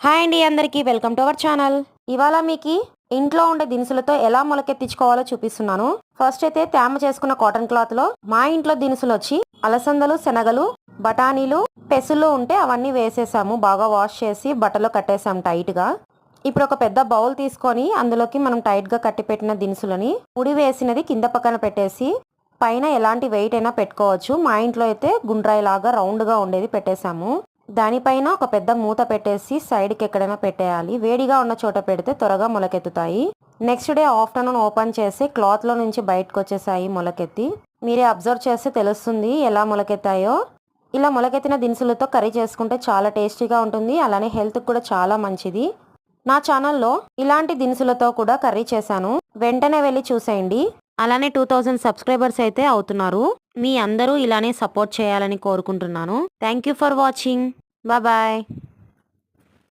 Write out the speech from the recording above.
Hi అండి, అందరికీ welcome to our channel. ఇవాళ మీకు ఇంట్లో ఉండే దినుసులతో ఎలా మొలకెత్తించుకోవాలో చూపిస్తున్నాను. ఫస్ట్ అయితే తేమ చేసుకున్న కాటన్ క్లాత్ లో మా ఇంట్లో దినుసులు వచ్చి అలసందలు, శనగలు, బఠానీలు, పెసులు ఉంటే అవన్నీ వేసేసాము. బాగా వాష్ చేసి బట్టలో కట్టేసాం టైట్ గా. ఇప్పుడు ఒక పెద్ద బౌల్ తీసుకొని అందులోకి మనం టైట్ గా కట్టి పెట్టిన దినుసులని ముడి వేసినది కింద పక్కన పెట్టేసి పైన ఎలాంటి వెయిట్ అయినా పెట్టుకోవచ్చు. మా ఇంట్లో అయితే గుండ్రాయి లాగా రౌండ్ గా ఉండేది పెట్టేశాము. దానిపైన ఒక పెద్ద మూత పెట్టేసి సైడ్కి ఎక్కడైనా పెట్టేయాలి. వేడిగా ఉన్న చోట పెడితే త్వరగా మొలకెత్తుతాయి. నెక్స్ట్ డే ఆఫ్టర్నూన్ ఓపెన్ చేసి క్లాత్లో నుంచి బయటకు వచ్చేసాయి మొలకెత్తి. మీరే అబ్జర్వ్ చేస్తే తెలుస్తుంది ఎలా మొలకెత్తాయో. ఇలా మొలకెత్తిన దినుసులతో కర్రీ చేసుకుంటే చాలా టేస్టీగా ఉంటుంది. అలానే హెల్త్కి కూడా చాలా మంచిది. నా ఛానల్లో ఇలాంటి దినుసులతో కూడా కర్రీ చేశాను, వెంటనే వెళ్ళి చూసేయండి. అలానే 2000 సబ్స్క్రైబర్స్ అయితే అవుతున్నారు. మీ అందరూ ఇలానే సపోర్ట్ చేయాలని కోరుకుంటున్నాను. Thank you for watching. Bye.